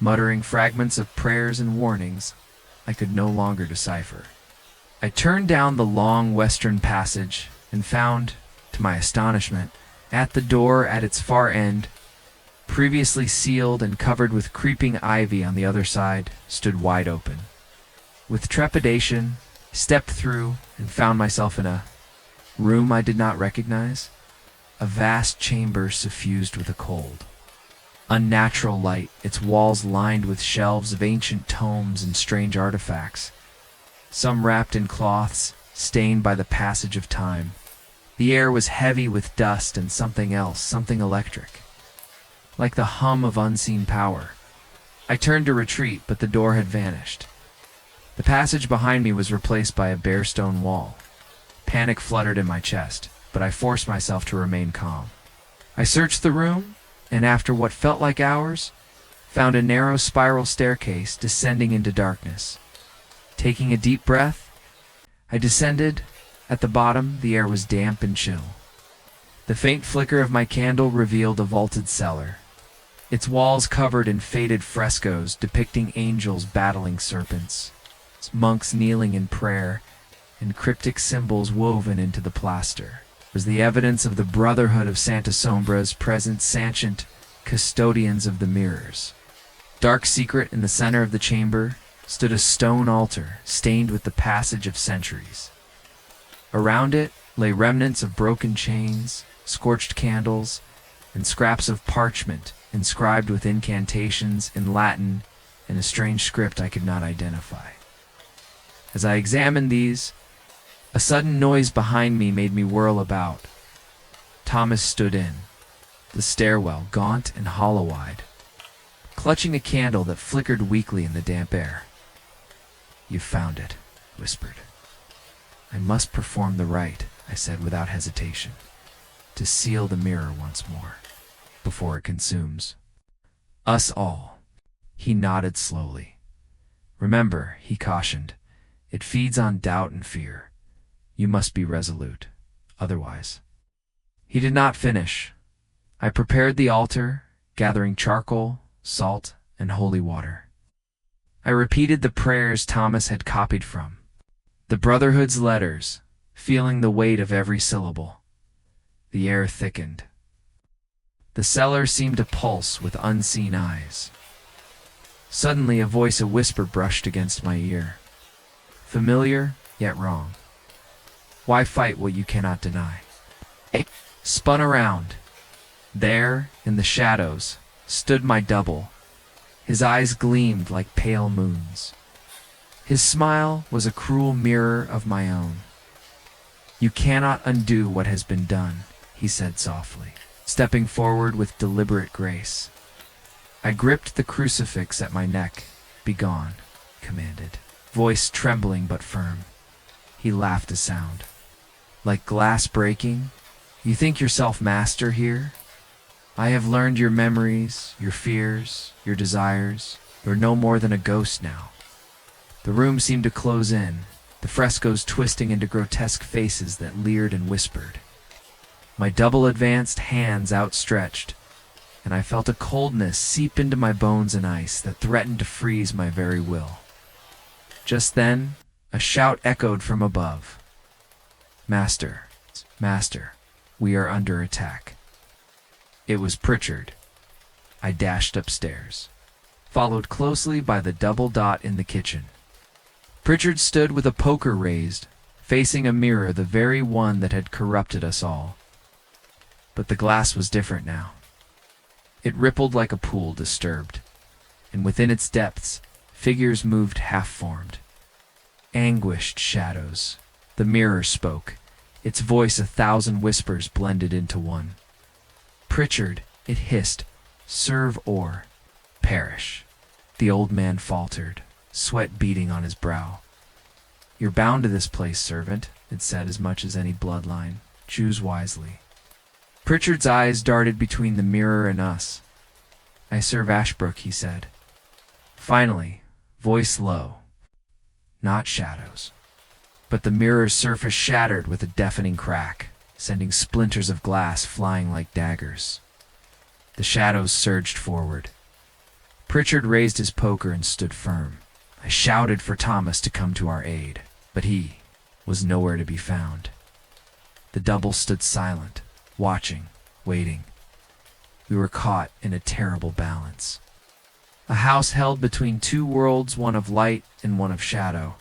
muttering fragments of prayers and warnings I could no longer decipher. I turned down the long western passage and found, to my astonishment, at the door at its far end, previously sealed and covered with creeping ivy on the other side, stood wide open. With trepidation, I stepped through and found myself in a room I did not recognize, a vast chamber suffused with a cold, unnatural light, its walls lined with shelves of ancient tomes and strange artifacts, some wrapped in cloths stained by the passage of time. The air was heavy with dust and something else, something electric, like the hum of unseen power. I turned to retreat, but the door had vanished. The passage behind me was replaced by a bare stone wall. Panic fluttered in my chest, but I forced myself to remain calm. I searched the room, and after what felt like hours, found a narrow spiral staircase descending into darkness. Taking a deep breath, I descended. At the bottom, the air was damp and chill. The faint flicker of my candle revealed a vaulted cellar, its walls covered in faded frescoes depicting angels battling serpents, monks kneeling in prayer, and cryptic symbols woven into the plaster. It was the evidence of the Brotherhood of Santa Sombra's present sentient custodians of the mirrors. Dark secret in the center of the chamber stood a stone altar stained with the passage of centuries. Around it lay remnants of broken chains, scorched candles, and scraps of parchment inscribed with incantations in Latin and a strange script I could not identify. As I examined these, a sudden noise behind me made me whirl about. Thomas stood in the stairwell, gaunt and hollow-eyed, clutching a candle that flickered weakly in the damp air. "You've found it," he whispered. "I must perform the rite," I said without hesitation, "to seal the mirror once more, before it consumes us all." He nodded slowly. "Remember," he cautioned, "it feeds on doubt and fear. You must be resolute, otherwise." He did not finish. I prepared the altar, gathering charcoal, salt, and holy water. I repeated the prayers Thomas had copied from the Brotherhood's letters, feeling the weight of every syllable. The air thickened. The cellar seemed to pulse with unseen eyes. Suddenly a whisper brushed against my ear. Familiar, yet wrong. Why fight what you cannot deny? I spun around. There, in the shadows, stood my double. His eyes gleamed like pale moons. His smile was a cruel mirror of my own. "You cannot undo what has been done," he said softly, stepping forward with deliberate grace. I gripped the crucifix at my neck. "Begone," commanded, voice trembling but firm. He laughed a sound. "Like glass breaking? You think yourself master here? I have learned your memories, your fears, your desires. You're no more than a ghost now." The room seemed to close in, the frescoes twisting into grotesque faces that leered and whispered. My double advanced, hands outstretched, and I felt a coldness seep into my bones and ice that threatened to freeze my very will. Just then, a shout echoed from above. "Master, Master, we are under attack." It was Pritchard. I dashed upstairs, followed closely by the double dot in the kitchen. Pritchard stood with a poker raised, facing a mirror, the very one that had corrupted us all. But the glass was different now. It rippled like a pool disturbed, and within its depths, figures moved half-formed. Anguished shadows. The mirror spoke, its voice 1,000 whispers blended into one. "Pritchard," it hissed, "serve or perish." The old man faltered, sweat beading on his brow. "You're bound to this place, servant," it said, "as much as any bloodline. Choose wisely." Pritchard's eyes darted between the mirror and us. "I serve Ashbrook," he said. Finally, voice low, "Not shadows." But the mirror's surface shattered with a deafening crack, sending splinters of glass flying like daggers. The shadows surged forward. Pritchard raised his poker and stood firm. I shouted for Thomas to come to our aid, but he was nowhere to be found. The double stood silent, watching, waiting. We were caught in a terrible balance. A house held between two worlds, one of light and one of shadow.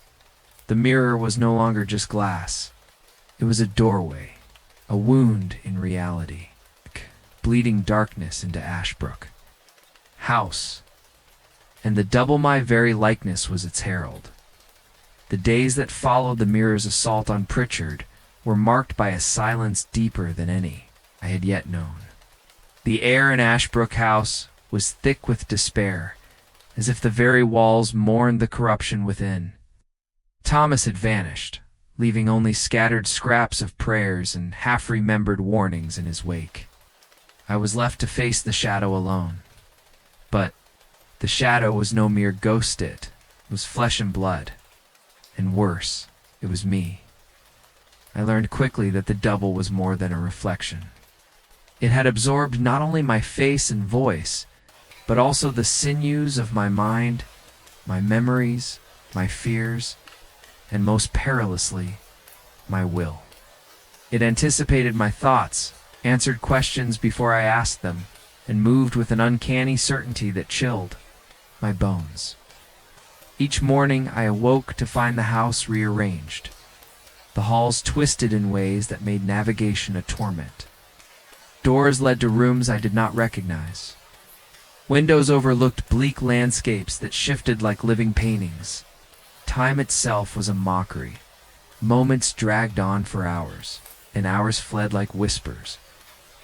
The mirror was no longer just glass. It was a doorway, a wound in reality, bleeding darkness into Ashbrook. House. And the double my very likeness was its herald. The days that followed the mirror's assault on Pritchard were marked by a silence deeper than any I had yet known. The air in Ashbrook House was thick with despair, as if the very walls mourned the corruption within. Thomas had vanished, leaving only scattered scraps of prayers and half-remembered warnings in his wake. I was left to face the shadow alone. But the shadow was no mere ghost, it was flesh and blood. And worse, it was me. I learned quickly that the double was more than a reflection. It had absorbed not only my face and voice, but also the sinews of my mind, my memories, my fears, and most perilously, my will. It anticipated my thoughts, answered questions before I asked them, and moved with an uncanny certainty that chilled my bones. Each morning I awoke to find the house rearranged, the halls twisted in ways that made navigation a torment. Doors led to rooms I did not recognize. Windows overlooked bleak landscapes that shifted like living paintings. Time itself was a mockery. Moments dragged on for hours, and hours fled like whispers.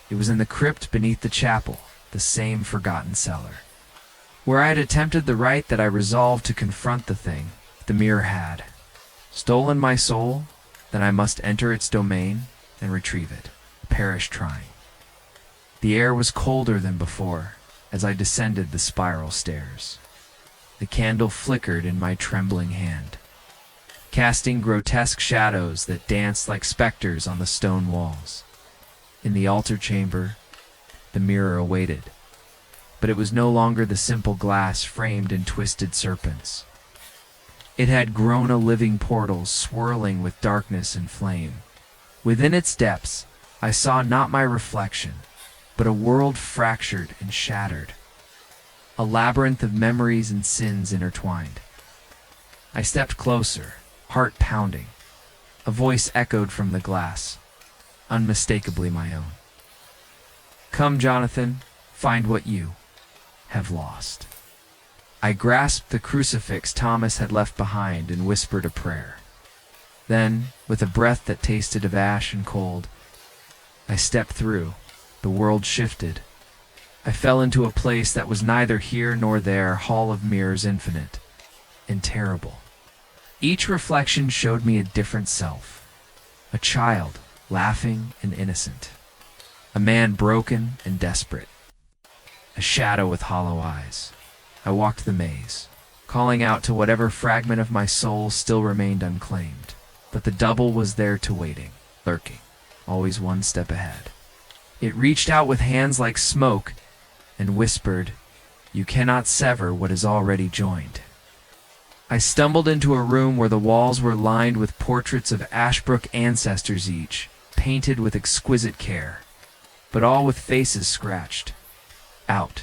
It was in the crypt beneath the chapel, the same forgotten cellar, where I had attempted the rite that I resolved to confront the thing the mirror had. Stolen my soul, then I must enter its domain and retrieve it, perish trying. The air was colder than before as I descended the spiral stairs. The candle flickered in my trembling hand, casting grotesque shadows that danced like specters on the stone walls. In the altar chamber, the mirror awaited, but it was no longer the simple glass framed in twisted serpents. It had grown a living portal swirling with darkness and flame. Within its depths, I saw not my reflection, but a world fractured and shattered, a labyrinth of memories and sins intertwined. I stepped closer, heart pounding. A voice echoed from the glass, unmistakably my own. "Come, Jonathan, find what you have lost." I grasped the crucifix Thomas had left behind and whispered a prayer. Then, with a breath that tasted of ash and cold, I stepped through. The world shifted. I fell into a place that was neither here nor there, hall of mirrors infinite and terrible. Each reflection showed me a different self. A child, laughing and innocent. A man broken and desperate. A shadow with hollow eyes. I walked the maze, calling out to whatever fragment of my soul still remained unclaimed. But the double was there to waiting, lurking, always one step ahead. It reached out with hands like smoke and whispered, "You cannot sever what is already joined." I stumbled into a room where the walls were lined with portraits of Ashbrook ancestors, each painted with exquisite care, but all with faces scratched out,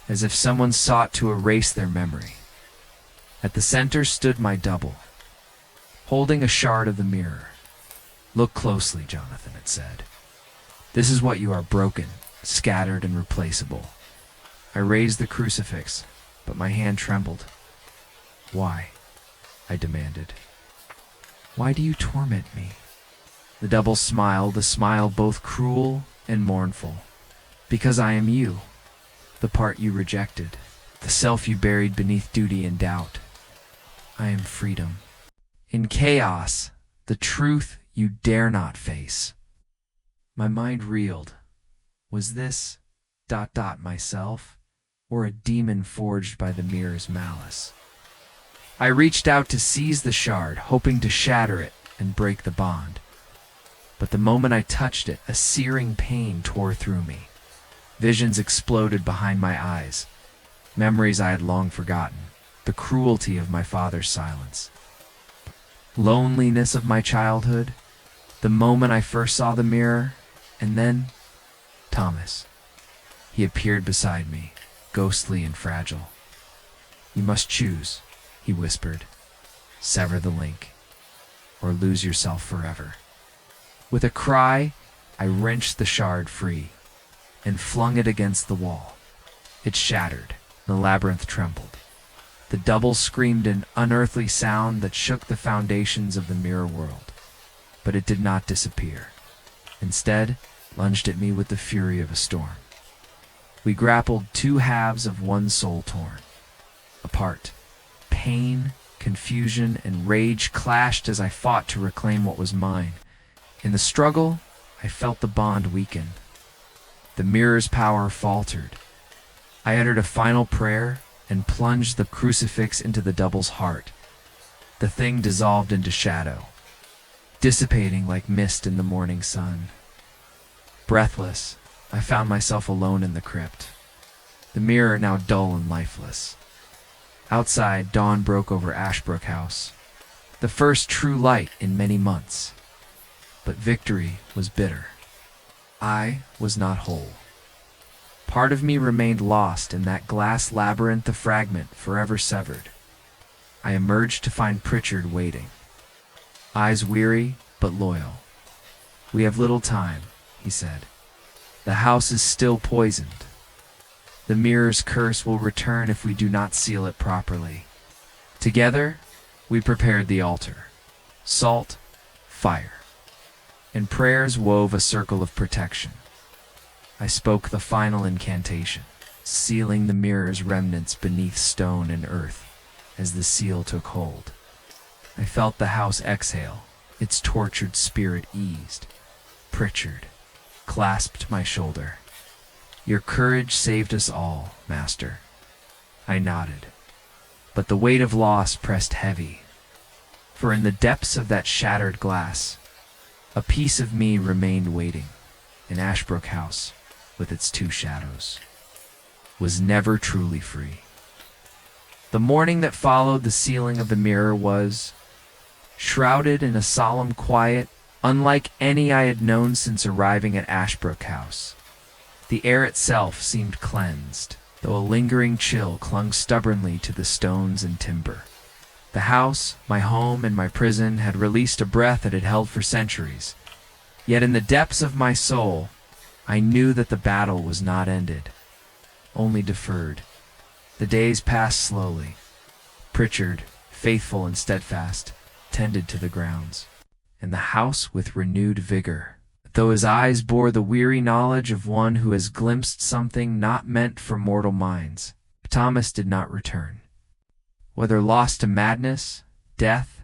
as if someone sought to erase their memory. At the center stood my double, holding a shard of the mirror. "Look closely, Jonathan," it said. "This is what you are: broken, scattered, and replaceable." I raised the crucifix, but my hand trembled. "Why?" I demanded. "Why do you torment me?" The double smiled, a smile both cruel and mournful. "Because I am you, the part you rejected, the self you buried beneath duty and doubt. I am freedom. In chaos, the truth you dare not face." My mind reeled. Was this myself, or a demon forged by the mirror's malice? I reached out to seize the shard, hoping to shatter it and break the bond. But the moment I touched it, a searing pain tore through me. Visions exploded behind my eyes, memories I had long forgotten, the cruelty of my father's silence, loneliness of my childhood, the moment I first saw the mirror, and then Thomas. He appeared beside me, ghostly and fragile. "You must choose," he whispered. "Sever the link, or lose yourself forever." With a cry, I wrenched the shard free and flung it against the wall. It shattered. The labyrinth trembled. The double screamed an unearthly sound that shook the foundations of the mirror world. But it did not disappear. Instead, lunged at me with the fury of a storm. We grappled, two halves of one soul torn apart. Pain, confusion, and rage clashed as I fought to reclaim what was mine. In the struggle, I felt the bond weaken. The mirror's power faltered. I uttered a final prayer and plunged the crucifix into the double's heart. The thing dissolved into shadow, dissipating like mist in the morning sun. Breathless, I found myself alone in the crypt, the mirror now dull and lifeless. Outside, dawn broke over Ashbrook House, the first true light in many months. But victory was bitter. I was not whole. Part of me remained lost in that glass labyrinth, a fragment forever severed. I emerged to find Pritchard waiting, eyes weary but loyal. "We have little time," he said. "The house is still poisoned. The mirror's curse will return if we do not seal it properly." Together, we prepared the altar. Salt, fire, and prayers wove a circle of protection. I spoke the final incantation, sealing the mirror's remnants beneath stone and earth. As the seal took hold, I felt the house exhale, its tortured spirit eased. Pritchard clasped my shoulder. "Your courage saved us all, Master." I nodded, but the weight of loss pressed heavy, for in the depths of that shattered glass, a piece of me remained waiting. In Ashbrook House, with its two shadows, was never truly free. The morning that followed the sealing of the mirror was shrouded in a solemn quiet unlike any I had known since arriving at Ashbrook House. The air itself seemed cleansed, though a lingering chill clung stubbornly to the stones and timber. The house, my home and my prison, had released a breath it had held for centuries. Yet in the depths of my soul, I knew that the battle was not ended, only deferred. The days passed slowly. Pritchard, faithful and steadfast, tended to the grounds, and the house with renewed vigor, though his eyes bore the weary knowledge of one who has glimpsed something not meant for mortal minds. Thomas did not return, whether lost to madness, death,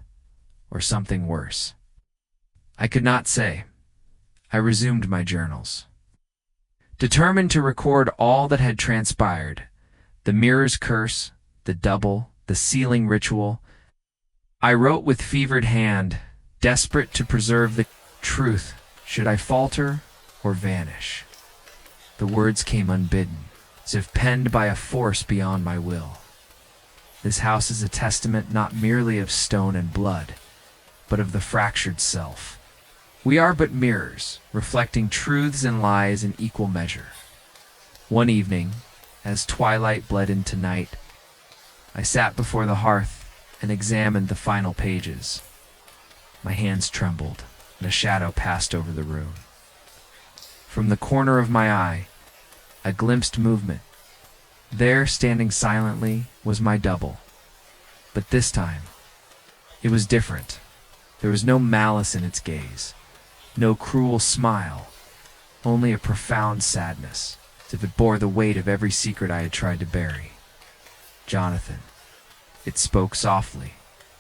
or something worse. I could not say. I resumed my journals, determined to record all that had transpired: the mirror's curse, the double, the sealing ritual. I wrote with fevered hand, desperate to preserve the truth, should I falter or vanish. The words came unbidden, as if penned by a force beyond my will. This house is a testament not merely of stone and blood, but of the fractured self. We are but mirrors, reflecting truths and lies in equal measure. One evening, as twilight bled into night, I sat before the hearth and examined the final pages. My hands trembled, and a shadow passed over the room. From the corner of my eye, I glimpsed movement. There, standing silently, was my double. But this time, it was different. There was no malice in its gaze, no cruel smile, only a profound sadness, as if it bore the weight of every secret I had tried to bury. Jonathan. It spoke softly,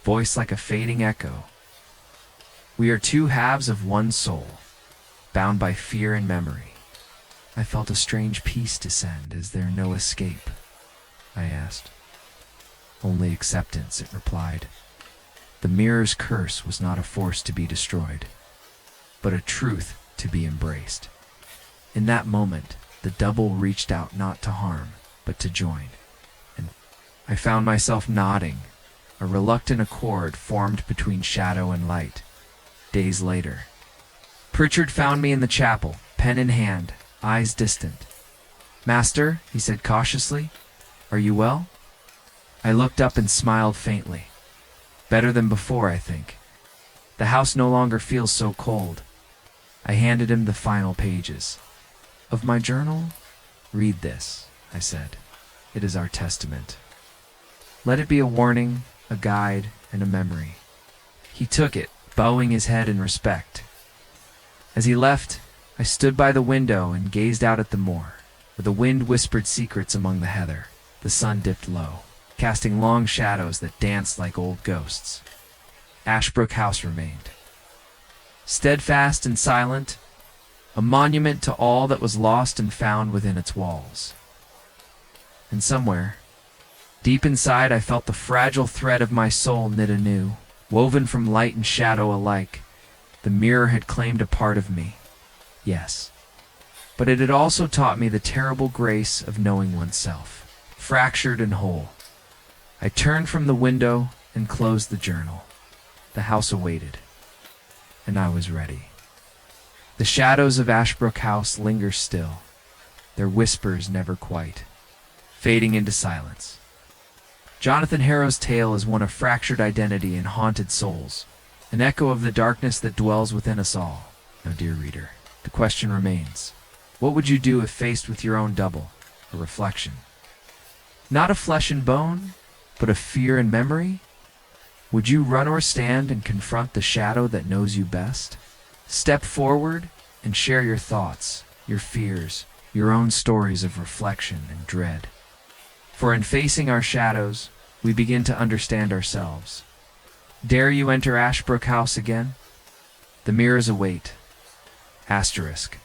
voice like a fading echo. We are two halves of one soul, bound by fear and memory. I felt a strange peace descend. Is there no escape? I asked. Only acceptance, it replied. The mirror's curse was not a force to be destroyed, but a truth to be embraced. In that moment, the double reached out not to harm, but to join. And I found myself nodding. A reluctant accord formed between shadow and light. Days later, Pritchard found me in the chapel, pen in hand, eyes distant. "Master," he said cautiously, "are you well?" I looked up and smiled faintly. "Better than before, I think. The house no longer feels so cold." I handed him the final pages. "Of my journal? Read this," I said. "It is our testament. Let it be a warning, a guide, and a memory." He took it, bowing his head in respect. As he left, I stood by the window and gazed out at the moor, where the wind whispered secrets among the heather. The sun dipped low, casting long shadows that danced like old ghosts. Ashbrook House remained, steadfast and silent, a monument to all that was lost and found within its walls. And somewhere, deep inside, I felt the fragile thread of my soul knit anew, woven from light and shadow alike. The mirror had claimed a part of me, yes, but it had also taught me the terrible grace of knowing oneself, fractured and whole. I turned from the window and closed the journal. The house awaited, and I was ready. The shadows of Ashbrook House linger still, their whispers never quite, fading into silence. Jonathan Harrow's tale is one of fractured identity and haunted souls, an echo of the darkness that dwells within us all. Now, dear reader, the question remains, what would you do if faced with your own double, a reflection? Not of flesh and bone, but of fear and memory? Would you run or stand and confront the shadow that knows you best? Step forward and share your thoughts, your fears, your own stories of reflection and dread. For in facing our shadows, we begin to understand ourselves. Dare you enter Ashbrook House again? The mirrors await. Asterisk.